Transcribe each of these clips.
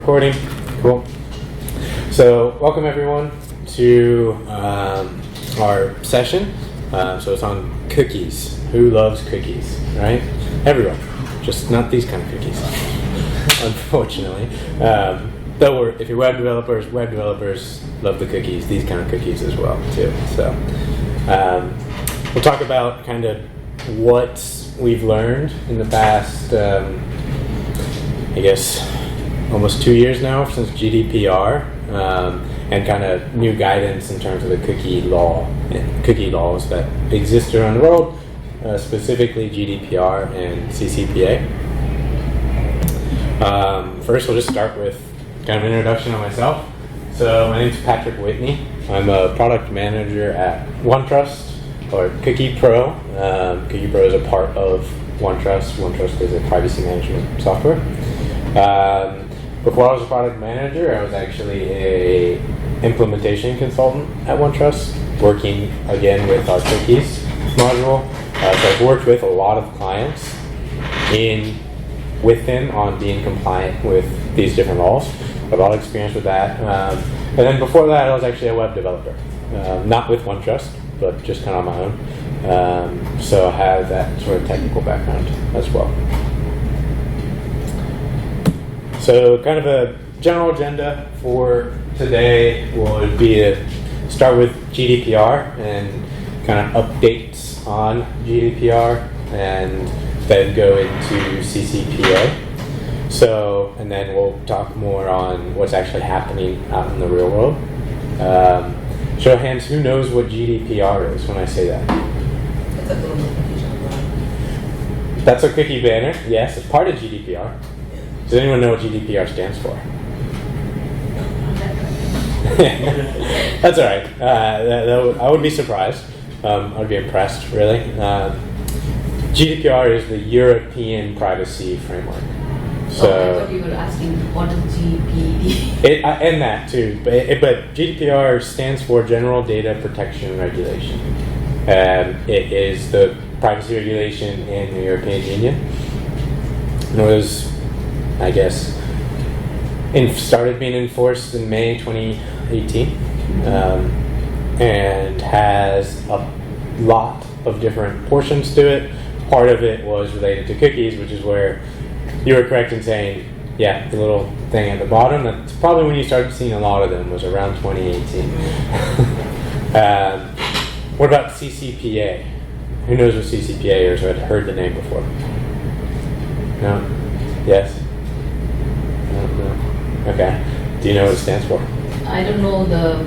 Recording. Cool. So welcome everyone to our session. So it's on cookies. Who loves cookies, right? Everyone. Just not these kind of cookies, unfortunately. Though if you're web developers love the cookies, these kind of cookies as well too. So we'll talk about kind of what we've learned in the past, I guess, almost 2 years now since GDPR, and kind of new guidance in terms of the cookie laws that exist around the world, specifically GDPR and CCPA. First, we'll just start with kind of an introduction on myself. So my name is Patrick Whitney. I'm a product manager at OneTrust, or Cookie Pro. Cookie Pro is a part of OneTrust. OneTrust is a privacy management software. Before I was a product manager, I was actually a implementation consultant at OneTrust, working again with our cookies module. So I've worked with a lot of clients with them on being compliant with these different laws. I have a lot of experience with that. And then before that, I was actually a web developer, not with OneTrust, but just kind of on my own. So I have that sort of technical background as well. So kind of a general agenda for today would be to start with GDPR and kind of updates on GDPR, and then go into CCPA. So, and then we'll talk more on what's actually happening out in the real world. Show of hands, who knows what GDPR is when I say that? It's a little notification. That's a cookie banner. Yes, it's part of GDPR. Does anyone know what GDPR stands for? That's all right. I would be surprised. I would be impressed, really. GDPR is the European Privacy Framework. So I thought you were asking what is GPD. And that too, but GDPR stands for General Data Protection Regulation. It is the privacy regulation in the European Union. It was, I guess, started being enforced in May 2018, and has a lot of different portions to it. Part of it was related to cookies, which is where you were correct in saying, yeah, the little thing at the bottom, that's probably when you started seeing a lot of them, was around 2018. What about CCPA? Who knows what CCPA is, or had heard the name before? No? Yes? No. Okay. Do you know what it stands for? I don't know the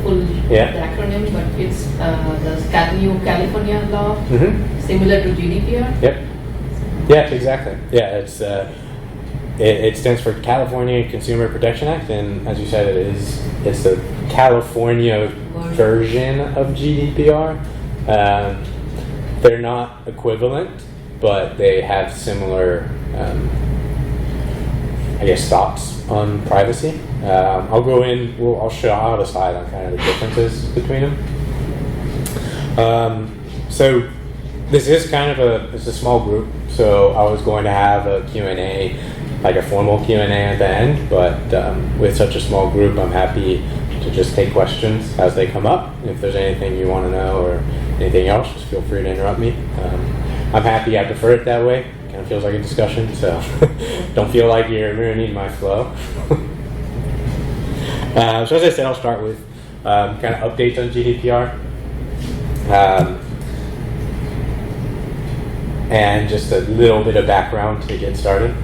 full acronym, but it's the new California law, similar to GDPR. Yep. Yeah, exactly. Yeah, it's it stands for California Consumer Protection Act, and as you said, it's the California version of GDPR. They're not equivalent, but they have similar, I guess, thoughts on privacy. I'll show out a slide on kind of the differences between them. So this is kind of it's a small group, so I was going to have a Q&A, like a formal Q&A at the end, but with such a small group, I'm happy to just take questions as they come up. If there's anything you want to know or anything else, just feel free to interrupt me. I'm happy. I prefer it that way. Kind of feels like a discussion, so don't feel like you're ruining my flow. So as I said, I'll start with kind of updates on GDPR, and just a little bit of background to get started.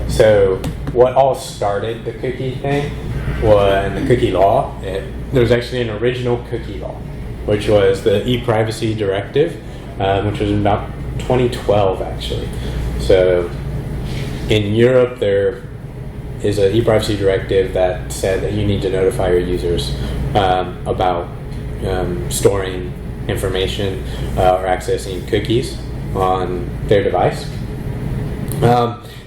So what all started the cookie thing was the cookie law. There was actually an original cookie law, which was the ePrivacy directive, which was about 2012 actually. So in Europe there is an ePrivacy directive that said that you need to notify your users about storing information or accessing cookies on their device.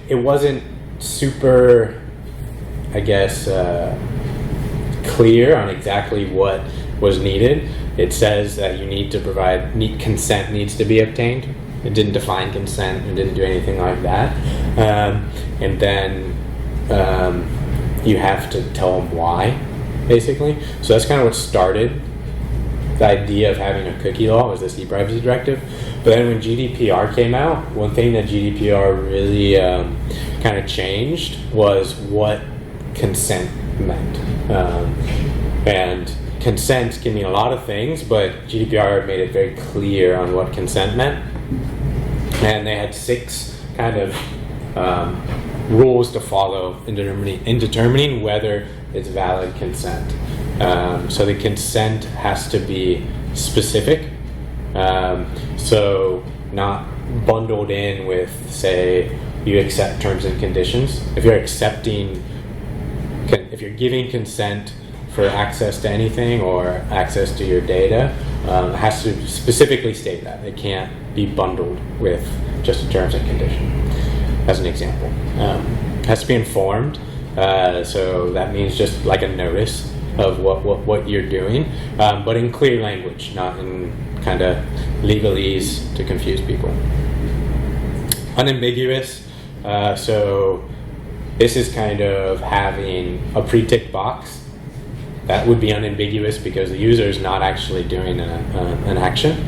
It wasn't super, I guess, clear on exactly what was needed. It says that you need to provide, consent needs to be obtained. It didn't define consent. It didn't do anything like that. And then you have to tell them why, basically. So that's kind of what started the idea of having a cookie law, was this ePrivacy directive. But then when GDPR came out, one thing that GDPR really kind of changed was what consent meant. And consent can mean a lot of things, but GDPR made it very clear on what consent meant. And they had 6 kind of rules to follow in determining whether it's valid consent. So the consent has to be specific, so not bundled in with, say, you accept terms and conditions. If you're giving consent for access to anything or access to your data, it has to specifically state that. It can't be bundled with just a terms and condition, as an example. It has to be informed, so that means just like a notice of what you're doing, but in clear language, not in kind of legalese to confuse people. Unambiguous, so this is kind of having a pre-tick box. That would be unambiguous because the user is not actually doing an action.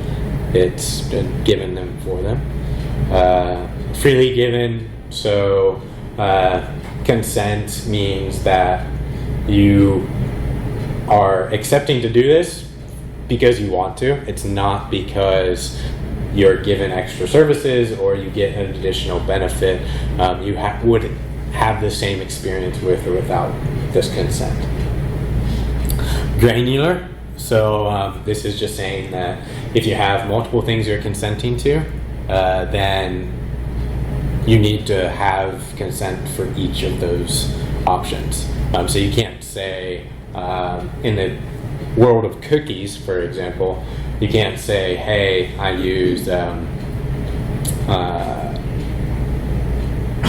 It's been given them for them. Freely given, so consent means that you are accepting to do this because you want to. It's not because you're given extra services or you get an additional benefit. You would have the same experience with or without this consent. Granular, so this is just saying that if you have multiple things you're consenting to, then you need to have consent for each of those options. So you can't say, in the world of cookies, for example, you can't say, hey, I use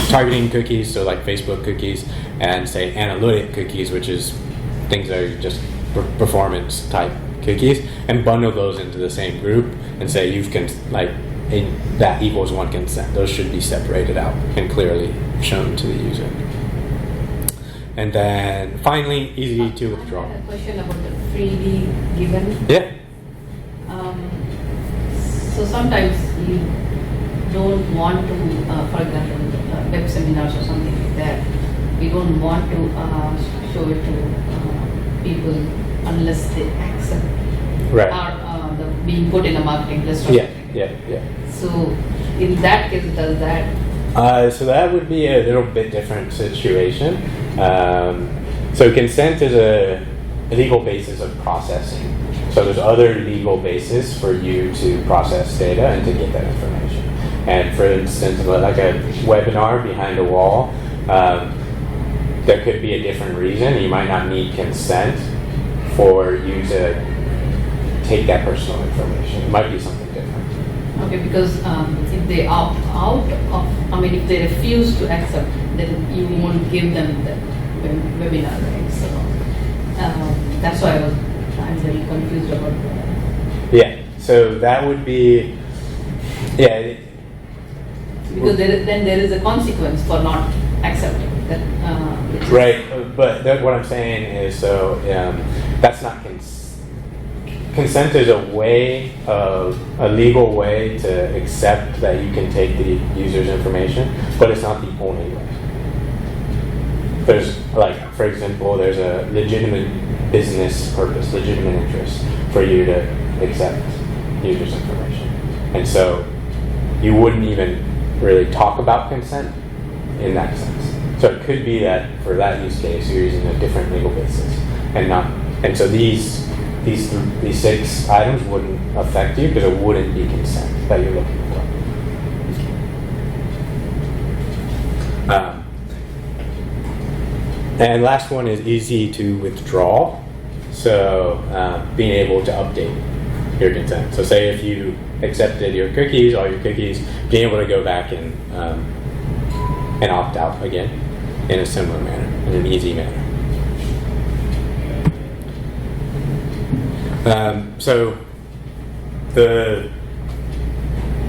targeting cookies, so like Facebook cookies, and say analytic cookies, which is things that are just performance type cookies, and bundle those into the same group and say that equals one consent. Those should be separated out and clearly shown to the user. And then finally, easy to withdraw. I had a question about the freely given. Yeah. So sometimes you don't want to, for example, web seminars or something like that, we don't want to show it to people unless they accept, right, or being put in a marketing list or something. Yeah. So in that case, does that? So that would be a little bit different situation. So consent is a legal basis of processing. So there's other legal basis for you to process data and to get that information. And for instance, like a webinar behind a wall, there could be a different reason. You might not need consent for you to take that personal information. It might be something different. Okay, because if they opt out of, if they refuse to accept, then you won't give them the webinar, right? So that's why I'm very confused about that. Yeah, so that would be, because then there is a consequence for not accepting that. Right, but what I'm saying is, so that's not consent is a legal way to accept that you can take the user's information, but it's not the only way. There's, for example, there's a legitimate business purpose, legitimate interest for you to accept user's information. And so you wouldn't even really talk about consent in that sense. So it could be that for that use case, you're using a different legal basis, and so these 6 items wouldn't affect you because it wouldn't be consent that you're looking for. And last one is easy to withdraw. So being able to update your consent. So say if you accepted all your cookies, being able to go back and opt out again in a similar manner, in an easy manner. So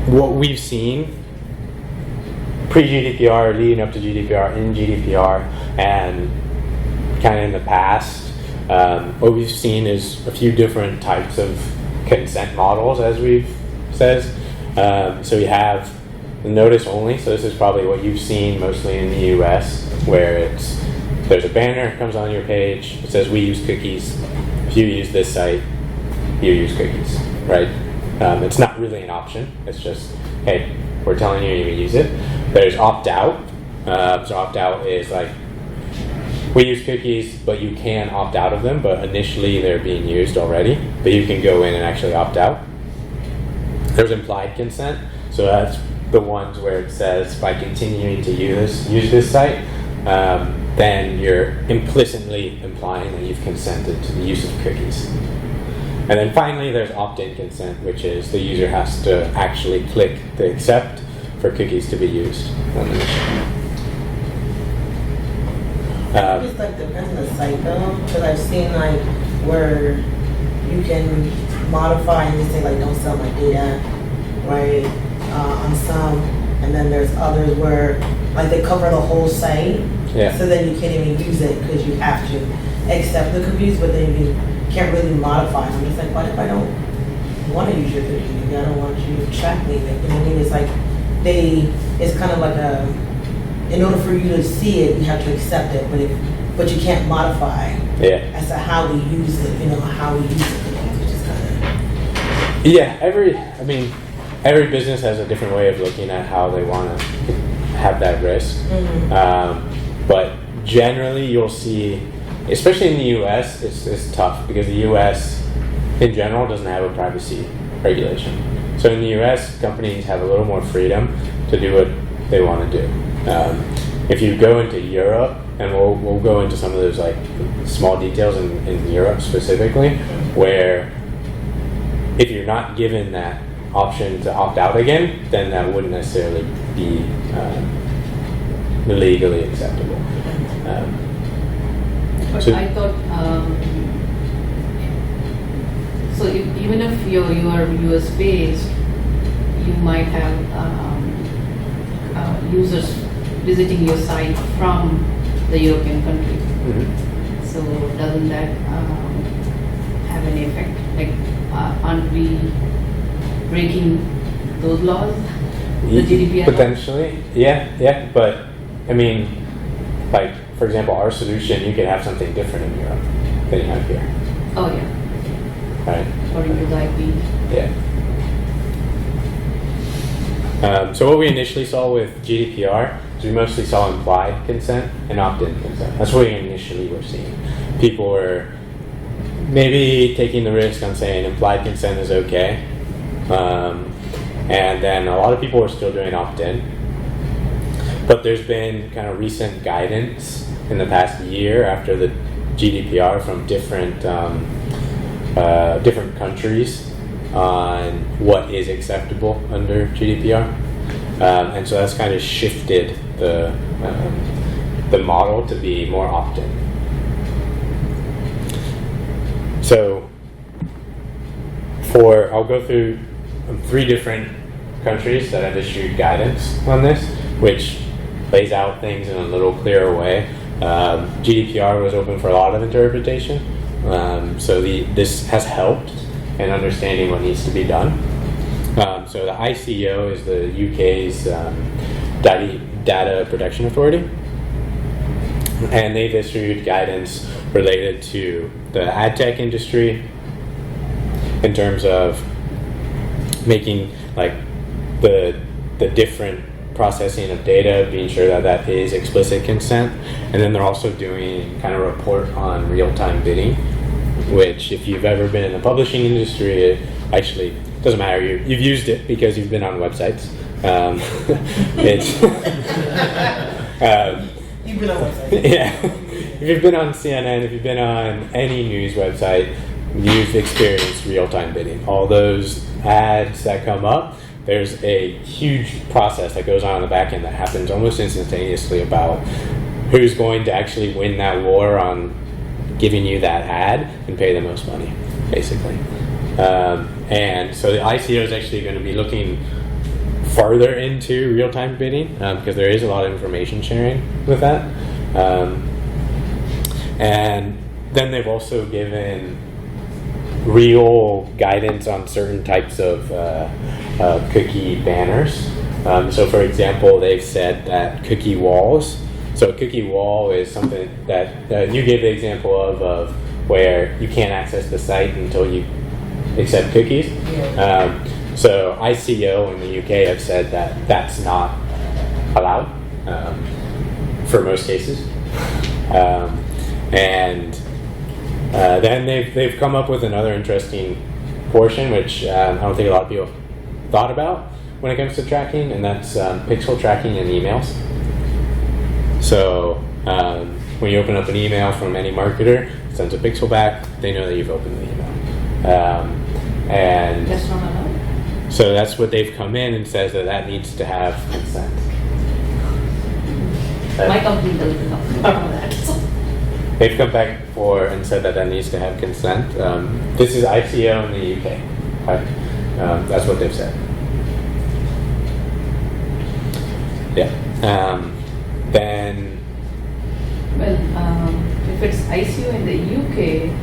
what we've seen pre-GDPR, leading up to GDPR, in GDPR, and kind of in the past, what we've seen is a few different types of consent models, as we've said. So we have the notice only. So this is probably what you've seen mostly in the US, where there's a banner, comes on your page, it says we use cookies. If you use this site, you use cookies, right? It's not really an option. It's just, hey, we're telling you you use it. There's opt-out. So opt-out is like, we use cookies, but you can opt out of them, but initially they're being used already, but you can go in and actually opt out. There's implied consent. So that's the ones where it says by continuing to use this site, then you're implicitly implying that you've consented to the use of cookies. And then finally, there's opt-in consent, which is the user has to actually click the accept for cookies to be used on the machine. It's like depends on the site though, because I've seen like where you can modify and you say like don't sell my data, right? On some, and then there's others where like they cover the whole site, so then you can't even use it because you have to accept the cookies, but then you can't really modify them. It's like, what if I don't want to use your cookies? Maybe I don't want you to track me. You know what I mean? It's like it's kind of like in order for you to see it, you have to accept it, but you can't modify as to how we use it. You know how we use it, which is kind of every business has a different way of looking at how they want to have that risk. But generally, you'll see, especially in the U.S., it's tough because the U.S. in general doesn't have a privacy regulation. So in the U.S., companies have a little more freedom to do what they want to do. If you go into Europe, and we'll go into some of those like small details in Europe specifically, where if you're not given that option to opt out again, then that wouldn't necessarily be legally acceptable. But I thought, so even if you are US based, you might have users visiting your site from the European country. So doesn't that have any effect? Like, aren't we breaking those laws? The GDPR potentially, yeah. But I mean, like for example, our solution, you could have something different in Europe than you have here. Oh yeah. Right. According to the IP. Yeah. So what we initially saw with GDPR is we mostly saw implied consent and opt-in consent. That's what we initially were seeing. People were maybe taking the risk on saying implied consent is okay. And then a lot of people are still doing opt-in. But there's been kind of recent guidance in the past year after the GDPR from different countries on what is acceptable under GDPR. And so that's kind of shifted the model to be more opt-in. So I'll go through 3 different countries that have issued guidance on this, which lays out things in a little clearer way. GDPR was open for a lot of interpretation, so this has helped in understanding what needs to be done. So the ICO is the UK's Data Protection Authority, and they've issued guidance related to the ad tech industry in terms of making like the different processing of data, being sure that is explicit consent, and then they're also doing kind of report on real-time bidding, which if you've ever been in the publishing industry, it actually doesn't matter. You've used it because you've been on websites. You've been on websites. Yeah. If you've been on CNN, if you've been on any news website, you've experienced real-time bidding. All those ads that come up, there's a huge process that goes on in the back end that happens almost instantaneously about who's going to actually win that war on giving you that ad and pay the most money, basically. And so the ICO is actually going to be looking farther into real-time bidding because there is a lot of information sharing with that. And then they've also given real guidance on certain types of cookie banners. So for example, they've said that cookie walls, so a cookie wall is something that you gave the example of where you can't access the site until you accept cookies. Yeah. So ICO in the UK have said that that's not allowed for most cases. And then they've come up with another interesting portion, which I don't think a lot of people thought about when it comes to tracking, and that's pixel tracking in emails. So when you open up an email from any marketer, it sends a pixel back, they know that you've opened the email. And That's not allowed. so that's what they've come in and says that needs to have consent. My company doesn't know that. So. They've come back before and said that needs to have consent. This is ICO in the UK. Right? That's what they've said. Yeah. Then. Well, if it's ICO in the UK,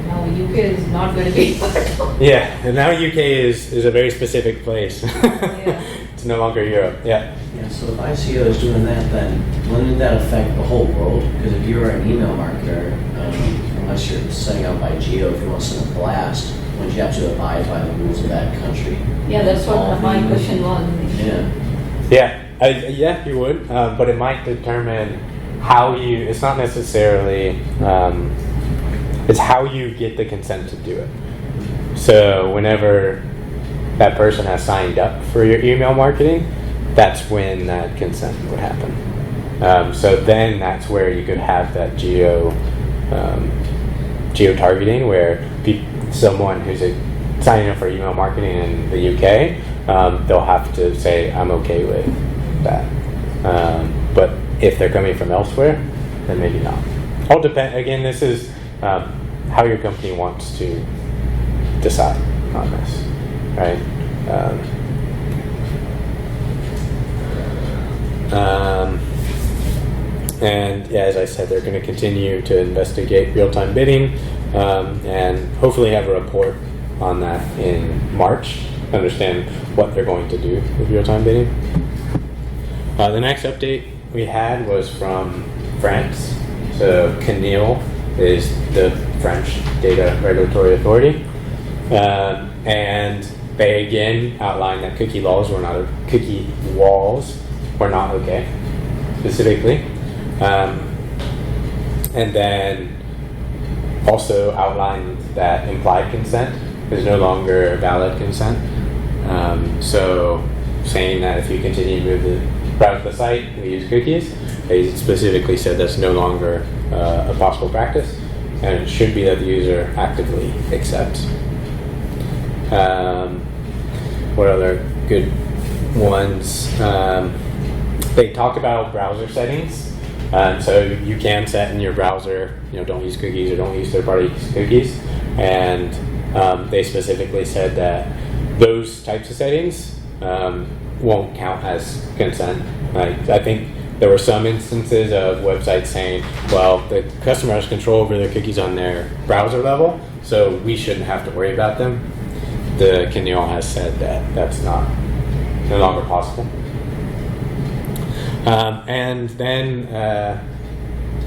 now UK is not going to be part of. Yeah, and now UK is a very specific place. Yeah. It's no longer Europe. Yeah. Yeah, so if ICO is doing that, then wouldn't that affect the whole world? Because if you're an email marketer, unless you're setting up by geo, if you want to send a blast, wouldn't you have to abide by the rules of that country? Yeah, that's what my question was. Yeah. Yeah, yeah, you would, but it might determine how you. It's not necessarily. It's how you get the consent to do it. So whenever that person has signed up for your email marketing, that's when that consent would happen. So then that's where you could have that geo targeting, where someone who's signing up for email marketing in the UK, they'll have to say, I'm okay with that. But if they're coming from elsewhere, then maybe not. All depend. Again, this is how your company wants to decide on this, right? And yeah, as I said, they're going to continue to investigate real-time bidding and hopefully have a report on that in March, understand what they're going to do with real-time bidding. The next update we had was from France. So CNIL is the French Data Regulatory Authority. And they again outlined that cookie walls were not okay, specifically. And then also outlined that implied consent is no longer valid consent. So saying that if you continue to browse the site, we use cookies, they specifically said that's no longer a possible practice, and it should be that the user actively accepts. What other good ones? They talk about browser settings. So you can set in your browser, don't use cookies or don't use third-party cookies. And they specifically said that those types of settings won't count as consent. I think there were some instances of websites saying, well, the customer has control over their cookies on their browser level, so we shouldn't have to worry about them. The CNIL has said that that's no longer possible. And then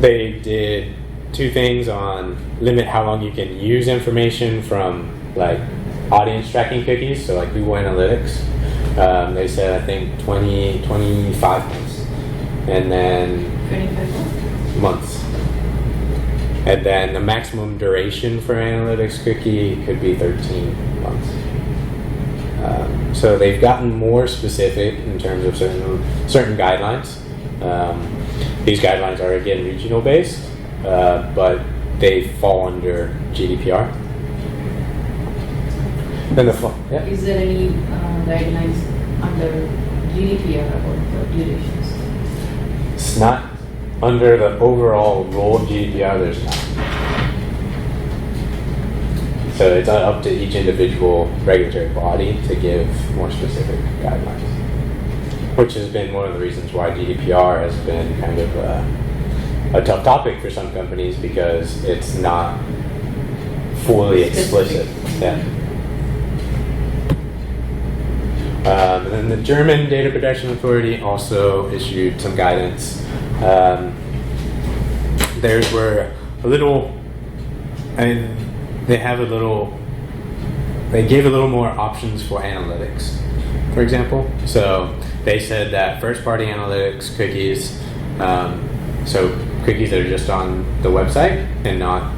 they did two things on limit how long you can use information from audience tracking cookies, so Google Analytics. They said I think 25 months, and then 25 months. And then the maximum duration for analytics cookie could be 13 months. So they've gotten more specific in terms of certain guidelines. These guidelines are again regional based, but they fall under GDPR. Then yeah. Is there any guidelines under GDPR about the durations? It's not under the overall rule of GDPR. There's not. So it's up to each individual regulatory body to give more specific guidelines. which has been one of the reasons why GDPR has been kind of a tough topic for some companies, because it's not fully explicit. Yeah. And then the German Data Protection Authority also issued some guidance. Theirs were a little, they gave a little more options for analytics, for example. So they said that first-party analytics cookies, so cookies that are just on the website and not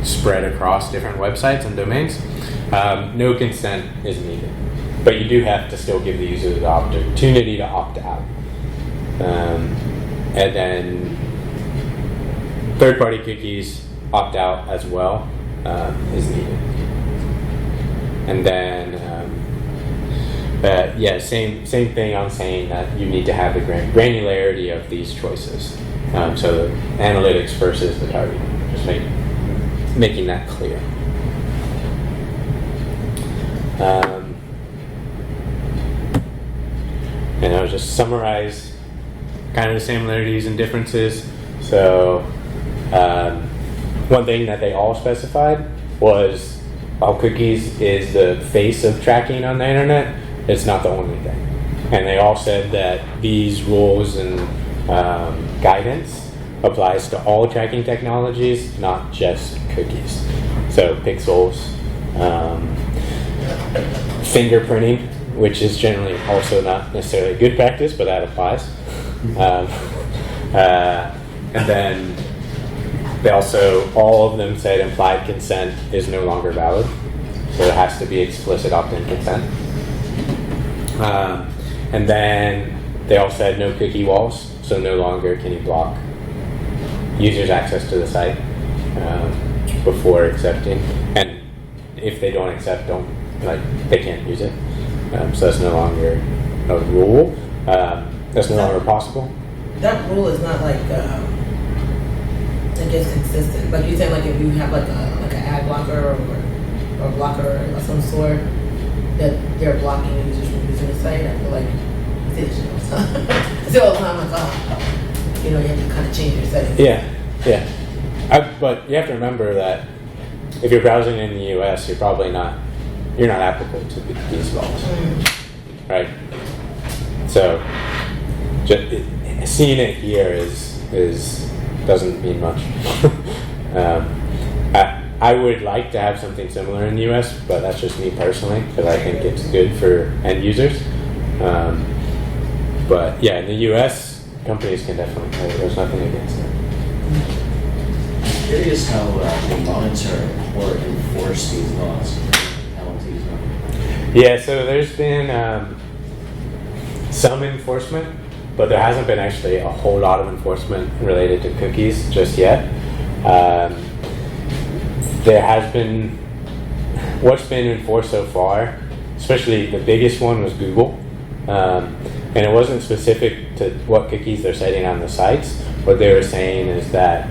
spread across different websites and domains, no consent is needed. But you do have to still give the user the opportunity to opt out. And then third-party cookies opt out as well is needed. And then, same thing on saying that you need to have the granularity of these choices. So the analytics versus the targeting, just making that clear. And I'll just summarize kind of the similarities and differences. So one thing that they all specified was, while cookies is the face of tracking on the internet, it's not the only thing. And they all said that these rules and guidance applies to all tracking technologies, not just cookies. So pixels, fingerprinting, which is generally also not necessarily good practice, but that applies. And then they also, all of them said implied consent is no longer valid. So it has to be explicit opt-in consent. And then they all said no cookie walls, so no longer can you block users' access to the site before accepting. And if they don't accept, they can't use it. So that's no longer a rule. That's no longer possible. That rule is not consistent. Like you said, like if you have like an ad blocker or a blocker of some sort, that they're blocking users from using the site. I feel like it's so all the time, you have to kind of change your settings. Yeah. But you have to remember that if you're browsing in the US, you're not applicable to these laws, right? So seeing it here doesn't mean much. I would like to have something similar in the US, but that's just me personally, because I think it's good for end users. But yeah, in the US, companies can definitely, there's nothing against it. I'm curious how they monitor or enforce these laws, penalties. Yeah, so there's been some enforcement, but there hasn't been actually a whole lot of enforcement related to cookies just yet. There has been, what's been enforced so far, especially the biggest one was Google. And it wasn't specific to what cookies they're setting on the sites. What they were saying is that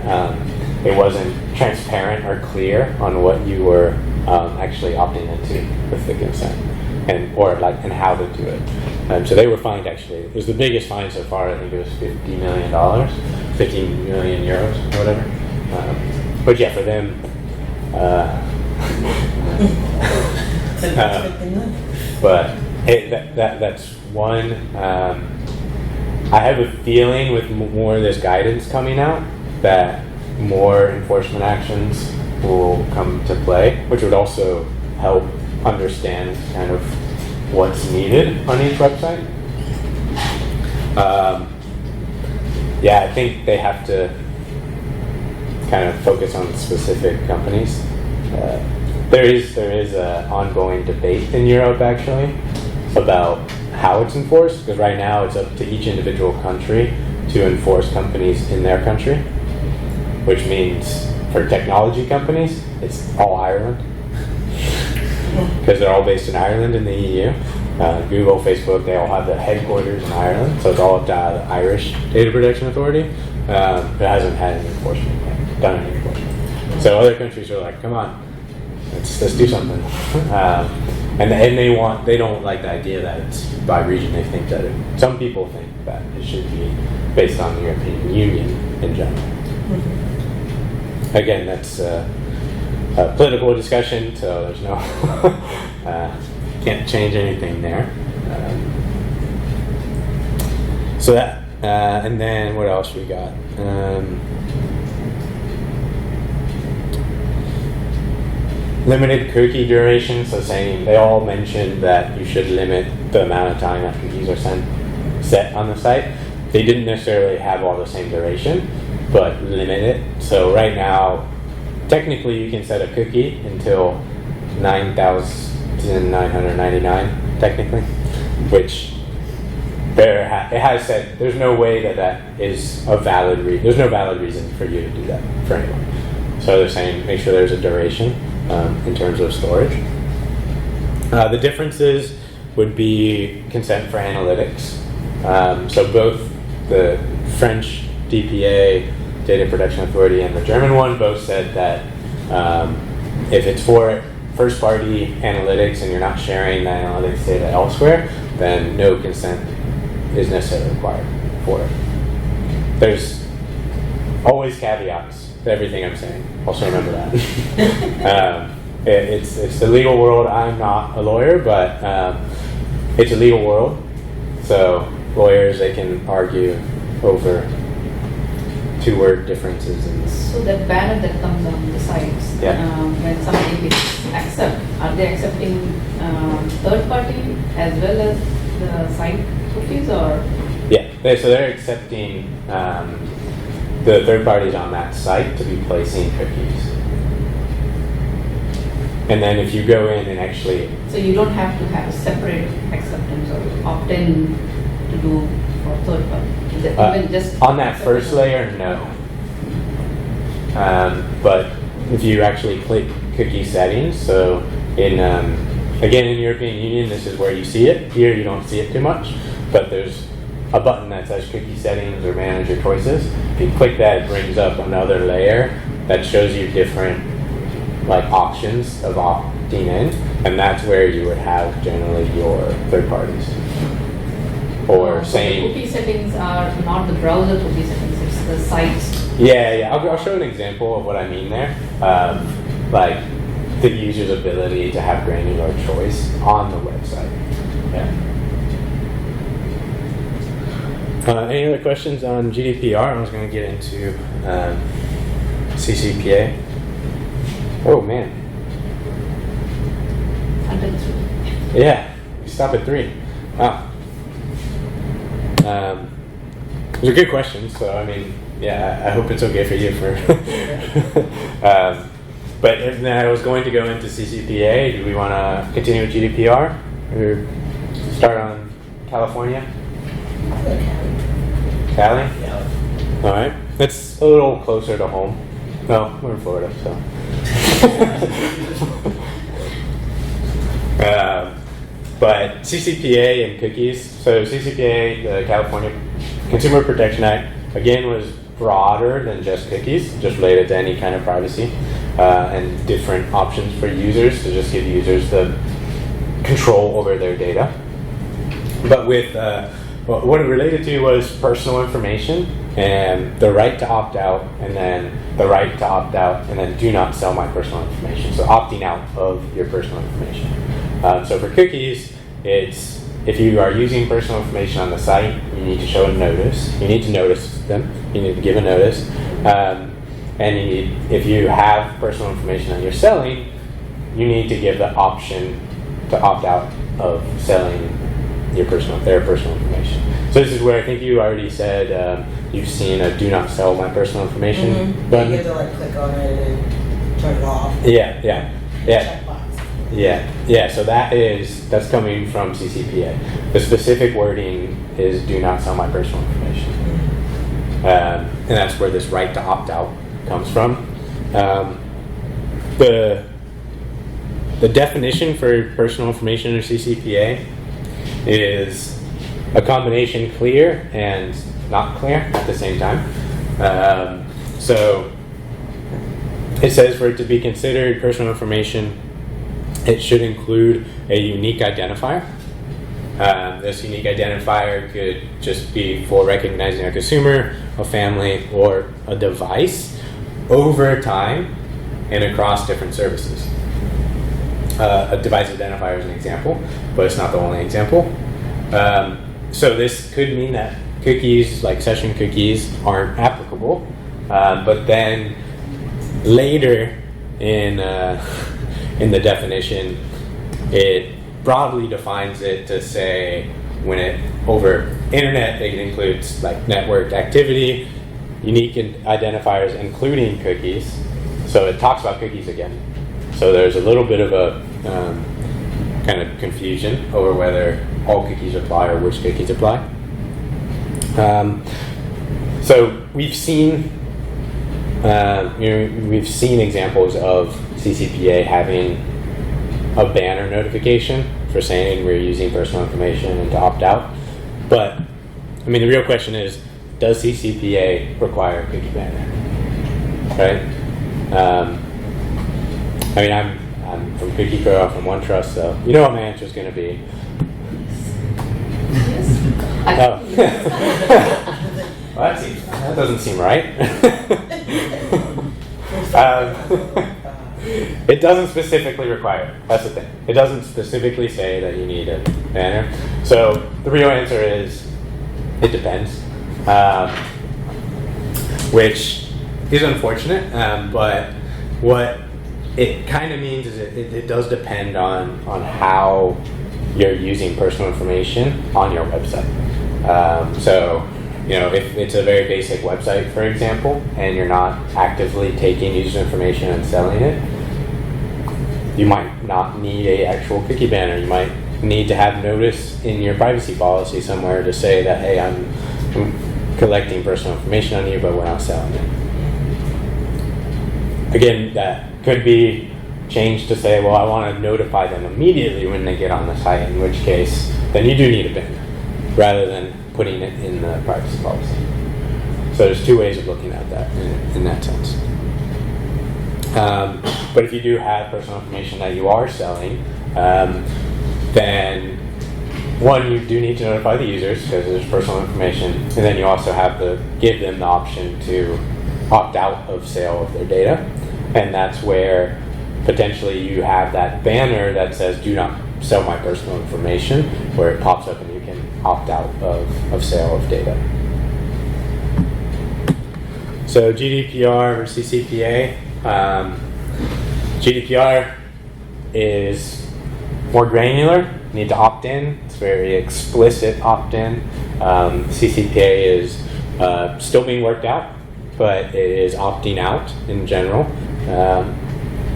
it wasn't transparent or clear on what you were actually opting into with the consent, and how to do it. So they were fined actually. It was the biggest fine so far. I think it was $50 million, 15 million euros, or whatever. But yeah, for them. But hey, that's one. I have a feeling with more of this guidance coming out that more enforcement actions will come to play, which would also help understand kind of what's needed on each website. I think they have to kind of focus on specific companies. There is an ongoing debate in Europe actually about how it's enforced, because right now it's up to each individual country to enforce companies in their country, which means for technology companies it's all Ireland, because they're all based in Ireland in the EU. Google, Facebook, they all have their headquarters in Ireland, so it's all up to the Irish Data Protection Authority. But it hasn't had any enforcement yet, done any enforcement. So other countries are like, come on, let's do something. And they don't like the idea that it's by region. They think that some people think that it should be based on the European Union in general. Again, that's a political discussion, so there's no can't change anything there. So that, and then what else we got? Limited cookie duration, so saying they all mentioned that you should limit the amount of time that cookies are set on the site. They didn't necessarily have all the same duration, but limit it. So right now, technically you can set a cookie until 9,999, technically, which it has said there's no way that is a valid reason. There's no valid reason for you to do that for anyone. So they're saying make sure there's a duration in terms of storage. The differences would be consent for analytics. So both the French DPA, Data Protection Authority, and the German one both said that if it's for first-party analytics and you're not sharing the analytics data elsewhere, then no consent is necessarily required for it. There's always caveats to everything I'm saying. Also remember that. It's the legal world. I'm not a lawyer, but it's a legal world. So lawyers, they can argue over two-word differences. So that banner that comes on the sites, when somebody accept, are they accepting third party as well as the site cookies, or? Yeah, so they're accepting the third parties on that site to be placing cookies. And then if you go in and actually... So you don't have to have a separate acceptance or opt-in to do for third party? Even just on that first layer, no. But if you actually click cookie settings, so again in European Union, this is where you see it. Here you don't see it too much, but there's a button that says cookie settings or manage your choices. If you click that, it brings up another layer that shows you different options of opting in, and that's where you would have generally your third parties. Or saying the cookie settings are not the browser cookie settings, it's the sites. Yeah. I'll show an example of what I mean there. Like the user's ability to have granular choice on the website. Yeah. Any other questions on GDPR? I was going to get into CCPA. Oh man. Until 3. Yeah, we stop at 3. Wow. Those are good questions, so I mean, yeah, I hope it's okay for you. But if I was going to go into CCPA, do we want to continue with GDPR or start on California? Cali? Yeah. All right. It's a little closer to home. No, we're in Florida, so. But CCPA and cookies. So CCPA, the California Consumer Protection Act, again was broader than just cookies, just related to any kind of privacy and different options for users to just give users the control over their data. But with what it related to was personal information and the right to opt out, and then the right to opt out, and then do not sell my personal information. So opting out of your personal information. So for cookies, it's if you are using personal information on the site, you need to show a notice. You need to notice them. You need to give a notice. And if you have personal information that you're selling, you need to give the option to opt out of selling their personal information. So this is where I think you already said you've seen a "Do not sell my personal information" button. You have to click on it and turn it off. Yeah. Checkbox. Yeah. So that's coming from CCPA. The specific wording is "Do not sell my personal information," and that's where this right to opt out comes from. The definition for personal information in CCPA is a combination clear and not clear at the same time. So it says for it to be considered personal information, it should include a unique identifier. This unique identifier could just be for recognizing a consumer, a family, or a device over time and across different services. A device identifier is an example, but it's not the only example. So this could mean that cookies, like session cookies, aren't applicable, but then later in the definition, it broadly defines it to say when it over internet, it includes like network activity, unique identifiers, including cookies. So it talks about cookies again. So there's a little bit of a kind of confusion over whether all cookies apply or which cookies apply. So we've seen we've seen examples of CCPA having a banner notification for saying we're using personal information and to opt out. But I mean, the real question is, does CCPA require a cookie banner? Right? I mean, I'm from Cookie Pro, I'm from OneTrust, so you know what my answer is going to be. Oh. Well, that doesn't seem right. It doesn't specifically require it. That's the thing. It doesn't specifically say that you need a banner. So the real answer is it depends, which is unfortunate. But what it kind of means is it does depend on how you're using personal information on your website. So, you know, if it's a very basic website, for example, and you're not actively taking user information and selling it, you might not need an actual cookie banner. You might need to have notice in your privacy policy somewhere to say that, hey, I'm collecting personal information on you, but we're not selling it. Again, that could be changed to say, well, I want to notify them immediately when they get on the site, in which case, then you do need a banner, rather than putting it in the privacy policy. So there's two ways of looking at that in that sense. But if you do have personal information that you are selling, then one, you do need to notify the users because there's personal information, and then you also have to give them the option to opt out of sale of their data. And that's where potentially you have that banner that says do not sell my personal information, where it pops up and you can opt out of sale of data. So GDPR or CCPA. GDPR is more granular. You need to opt in. It's very explicit opt-in. CCPA is still being worked out, but it is opting out in general.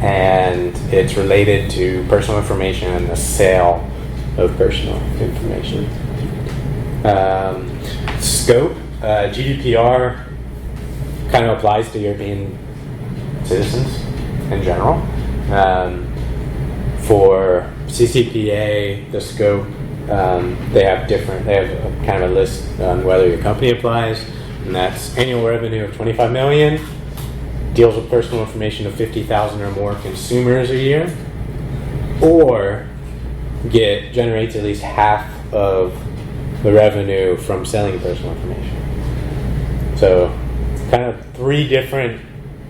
And it's related to personal information and the sale of personal information. Scope, GDPR kind of applies to European citizens in general. For CCPA, the scope, they have kind of a list on whether your company applies, and that's annual revenue of 25 million, deals with personal information of 50,000 or more consumers a year, or generates at least half of the revenue from selling personal information. So kind of three different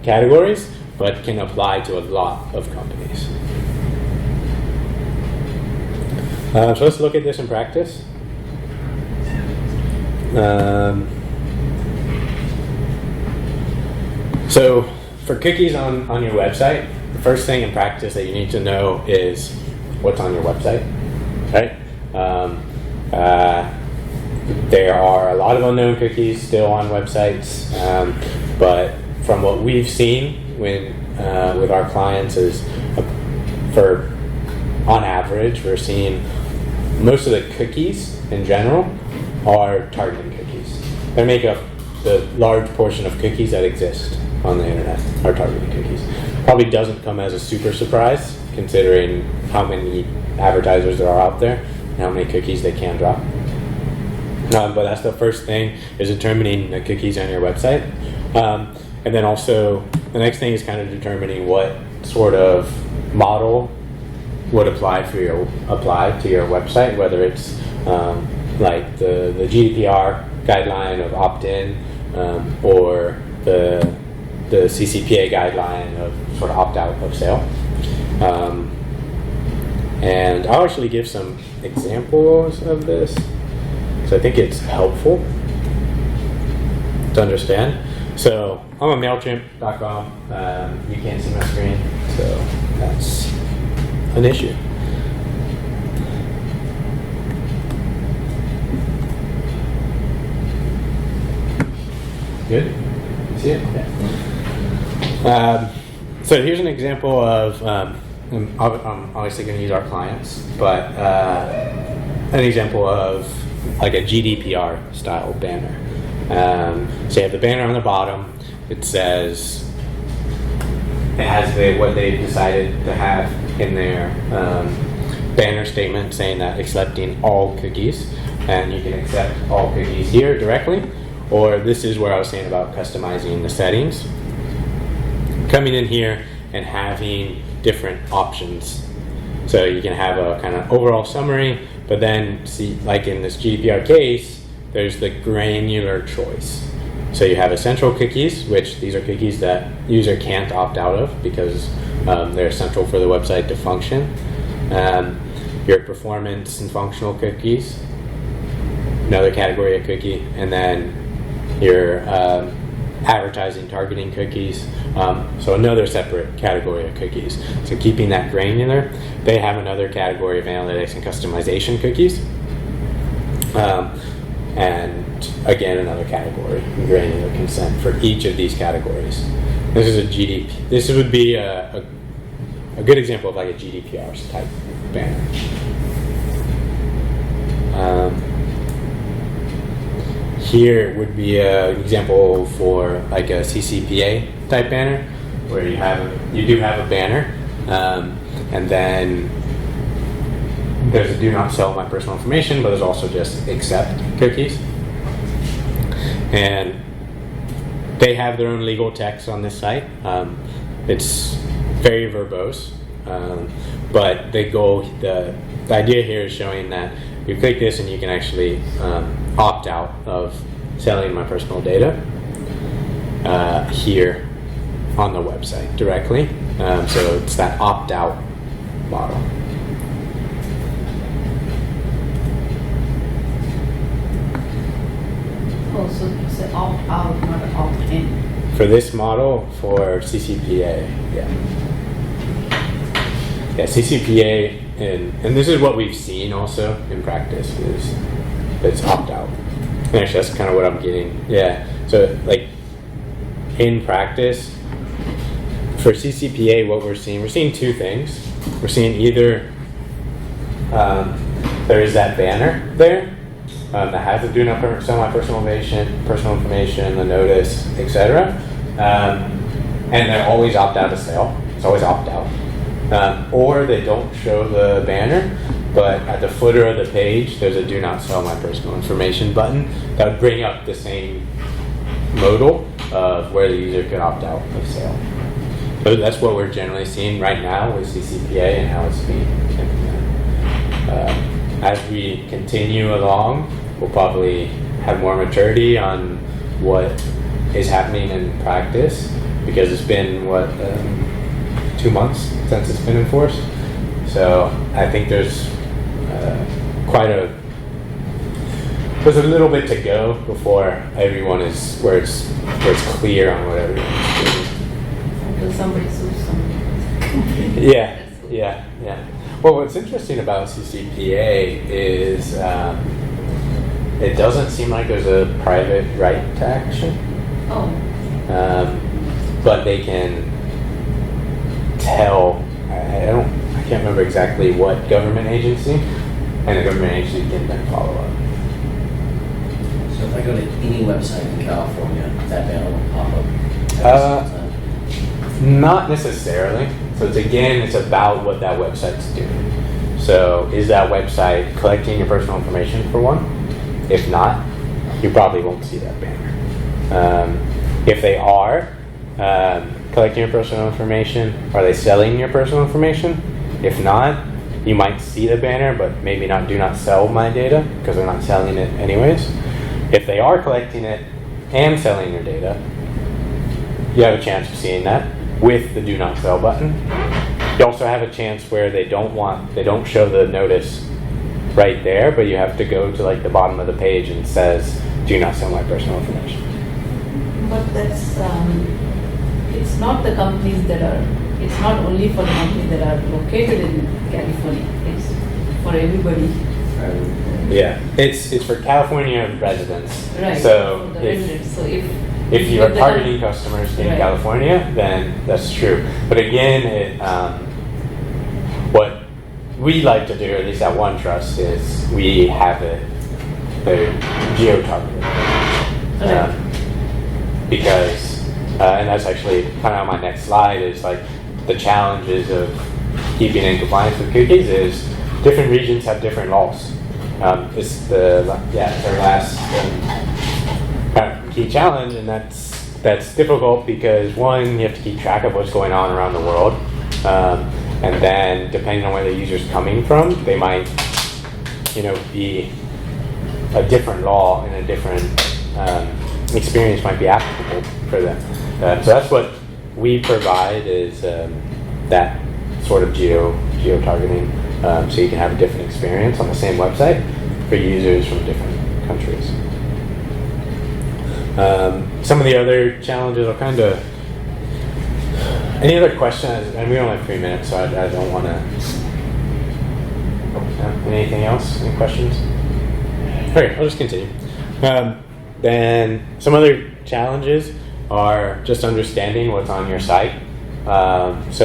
categories, but can apply to a lot of companies. So let's look at this in practice. So for cookies on your website, the first thing in practice that you need to know is what's on your website, right? There are a lot of unknown cookies still on websites, but from what we've seen with our clients is, on average, we're seeing most of the cookies in general are targeting cookies. They make up the large portion of cookies that exist on the internet are targeting cookies. Probably doesn't come as a super surprise considering how many advertisers there are out there and how many cookies they can drop. But that's the first thing, is determining the cookies on your website. And then also the next thing is kind of determining what sort of model would apply to your website, whether it's like the GDPR guideline of opt-in or the CCPA guideline of sort of opt-out of sale. And I'll actually give some examples of this, so I think it's helpful to understand. So I'm on MailChimp.com. You can't see my screen, so that's an issue. Good? You see it? Yeah. So here's an example of, I'm obviously going to use our clients, but an example of like a GDPR style banner. So you have the banner on the bottom. It says, it has what they decided to have in their banner statement saying that accepting all cookies, and you can accept all cookies here directly, or this is where I was saying about customizing the settings. Coming in here and having different options. So you can have a kind of overall summary, but then see, like in this GDPR case, there's the granular choice. So you have essential cookies, which these are cookies that user can't opt out of because they're essential for the website to function. Your performance and functional cookies, another category of cookie, and then your advertising targeting cookies, so another separate category of cookies. So keeping that granular, they have another category of analytics and customization cookies, and again another category, granular consent for each of these categories. This is a GDP. This would be a good example of like a GDPR type banner. Here would be an example for like a CCPA type banner, where you do have a banner, and then there's a do not sell my personal information, but there's also just accept cookies. And they have their own legal text on this site. It's very verbose, but the idea here is showing that you click this and you can actually opt out of selling my personal data here on the website directly. So it's that opt-out model. Oh, so it's an opt-out, not an opt-in. For this model, for CCPA, yeah. Yeah, CCPA, and this is what we've seen also in practice, is it's opt-out. Actually, that's kind of what I'm getting. Yeah, so like in practice, for CCPA, what we're seeing two things. We're seeing either there is that banner there that has the do not sell my personal information, the notice, etc. And they're always opt out of sale. It's always opt out. Or they don't show the banner, but at the footer of the page, there's a do not sell my personal information button that would bring up the same modal of where the user could opt out of sale. So that's what we're generally seeing right now with CCPA and how it's being implemented. As we continue along, we'll probably have more maturity on what is happening in practice, because it's been, 2 months since it's been enforced. So I think there's there's a little bit to go before everyone is where it's clear on what everyone's doing. Until somebody sues somebody. Yeah. Well, what's interesting about CCPA is it doesn't seem like there's a private right to action. Oh. But they can tell, I can't remember exactly what government agency, and the government agency can then follow up. So if I go to any website in California, that banner will pop up every single time? Not necessarily. So it's about what that website's doing. So is that website collecting your personal information for one? If not, you probably won't see that banner. If they are collecting your personal information, are they selling your personal information? If not, you might see the banner, but maybe not do not sell my data because they're not selling it anyways. If they are collecting it and selling your data, you have a chance of seeing that with the do not sell button. You also have a chance where they don't show the notice right there, but you have to go to like the bottom of the page and it says, do not sell my personal information. But that's, it's not the companies that are, it's not only for the companies that are located in California, it's for everybody. Yeah, it's for California residents. Right, So for the residents. So if you are targeting customers in California, then that's true. But again, what we like to do, at least at OneTrust, is we have it geo-targeted. Because, and that's actually kind of on my next slide, is like the challenges of keeping in compliance with cookies is different regions have different laws. It's our last kind of key challenge, and that's difficult because one, you have to keep track of what's going on around the world, and then depending on where the user's coming from, they might, be a different law and a different experience might be applicable for them. So that's what we provide is that sort of geo-targeting, so you can have a different experience on the same website for users from different countries. Some of the other challenges are kind of, any other questions? And we only have 3 minutes, so I don't want to, anything else? Any questions? Okay, I'll just continue. Then some other challenges are just understanding what's on your site. As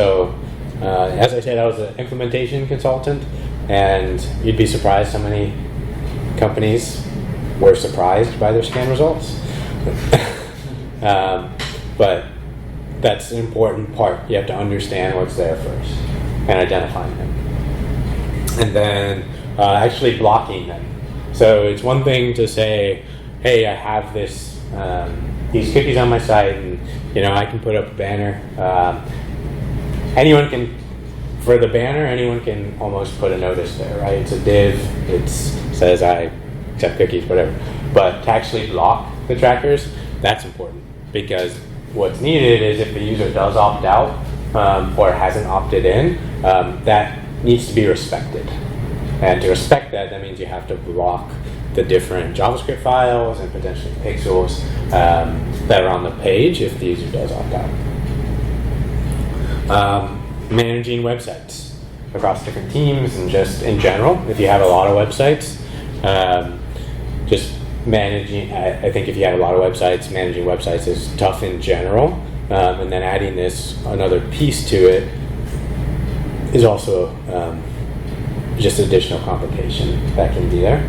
I said, I was an implementation consultant, and you'd be surprised how many companies were surprised by their scan results. But that's an important part. You have to understand what's there first and identifying them. And then actually blocking them. So it's one thing to say, hey, I have these cookies on my site, and I can put up a banner. Anyone can almost put a notice there, right? It's a div, it says I accept cookies, whatever. But to actually block the trackers, that's important, because what's needed is if the user does opt out or hasn't opted in, that needs to be respected. And to respect that means you have to block the different JavaScript files and potentially pixels that are on the page if the user does opt out. Managing websites across different teams and just in general, if you have a lot of websites, just managing, I think if you have a lot of websites, managing websites is tough in general, and then adding another piece to it is also just additional complication that can be there.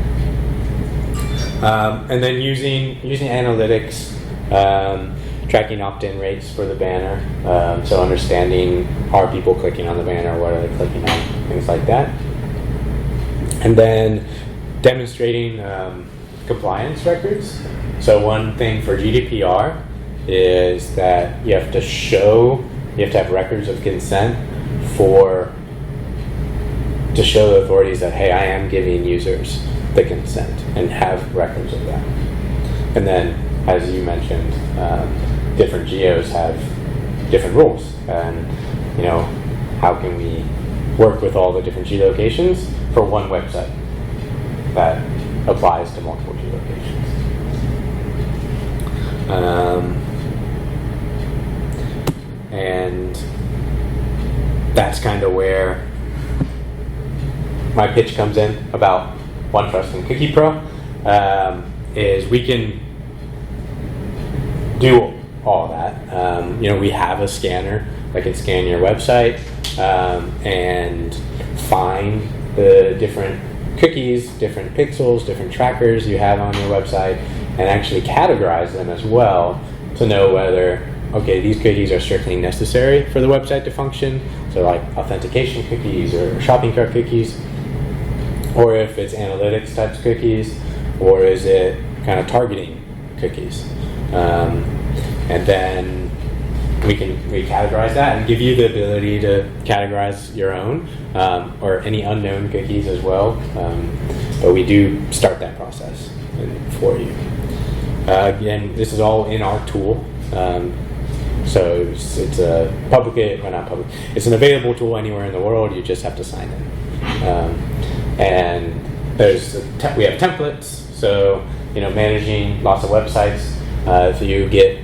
And then using analytics, tracking opt-in rates for the banner, so understanding, are people clicking on the banner, what are they clicking on, things like that. And then demonstrating compliance records. So one thing for GDPR is that you have to have records of consent to show the authorities that, hey, I am giving users the consent, and have records of that. And then, as you mentioned, different geos have different rules, and how can we work with all the different geolocations for one website that applies to multiple geolocations. And that's kind of where my pitch comes in about OneTrust and Cookie Pro, is we can do all that. We have a scanner that can scan your website and find the different cookies, different pixels, different trackers you have on your website, and actually categorize them as well to know whether, okay, these cookies are strictly necessary for the website to function, so like authentication cookies or shopping cart cookies, or if it's analytics types cookies, or is it kind of targeting cookies. And then we categorize that and give you the ability to categorize your own or any unknown cookies as well. But we do start that process for you. Again, this is all in our tool. So it's a it's an available tool anywhere in the world. You just have to sign in. And we have templates. So managing lots of websites. If you get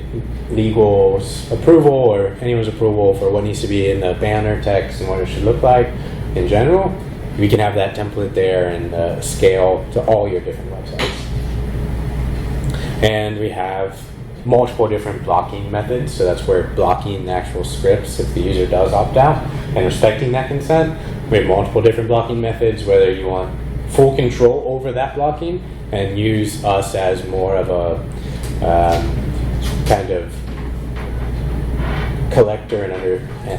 legal approval or anyone's approval for what needs to be in the banner text and what it should look like in general, we can have that template there and scale to all your different websites. And we have multiple different blocking methods, so that's where blocking the actual scripts if the user does opt out and respecting that consent. We have multiple different blocking methods, whether you want full control over that blocking and use us as more of a kind of collector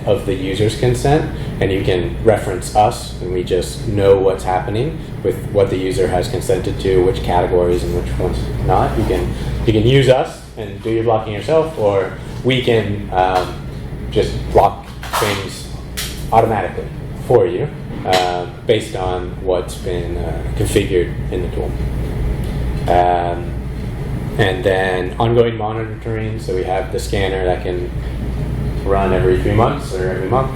of the user's consent, and you can reference us and we just know what's happening with what the user has consented to, which categories and which ones not. You can use us and do your blocking yourself, or we can just block things automatically for you based on what's been configured in the tool. And then ongoing monitoring, so we have the scanner that can run every 3 months or every month.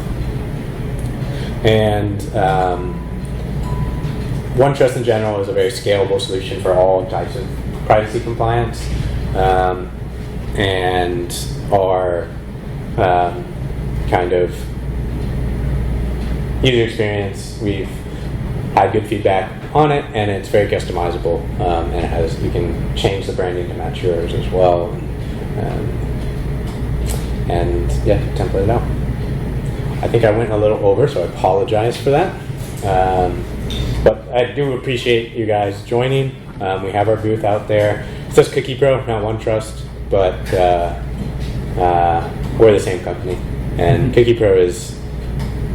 And OneTrust in general is a very scalable solution for all types of privacy compliance. And our kind of user experience, we've had good feedback on it, and it's very customizable, and you can change the branding to match yours as well, and yeah, template it out. I think I went a little over, so I apologize for that, but I do appreciate you guys joining. We have our booth out there. It says Cookie Pro, not OneTrust, but we're the same company, and Cookie Pro is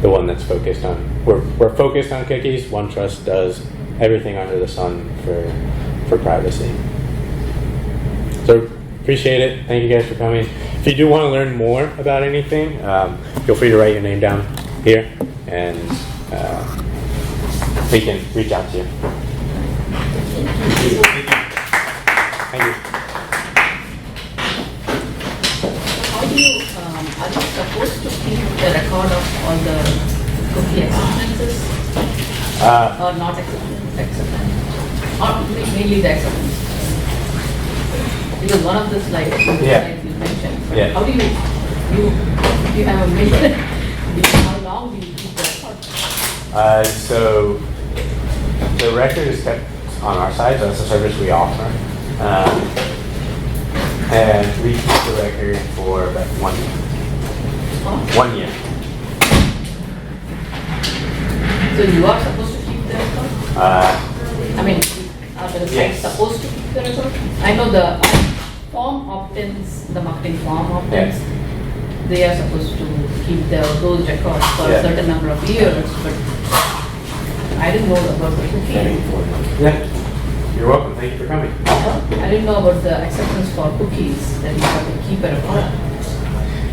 the one that's focused on. We're focused on cookies. OneTrust does everything under the sun for privacy. So appreciate it. Thank you guys for coming. If you do want to learn more about anything, feel free to write your name down here, and we can reach out to you. Thank you. Are you supposed to keep the record of all the cookie acceptances? Or not acceptance? Or mainly the acceptance? Because one of the slides you mentioned. Yeah. How do you have a mission? How long do you keep the record? So the record is kept on our site. That's a service we offer. And we keep the record for about 1 year. 1 year. So you are supposed to keep the record? Are the sites supposed to keep the record? I know the form opt-ins, the marketing form opt-ins, they are supposed to keep those records for a certain number of years, but I didn't know about the cookie. Yeah. You're welcome. Thank you for coming. I didn't know about the acceptance for cookies that you have to keep a record.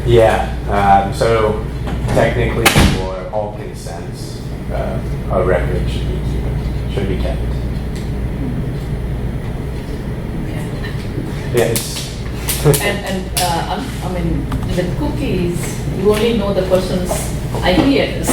Yeah. So technically, for all consents, a record should be kept. Yeah. And the cookies, you only know the person's IP address.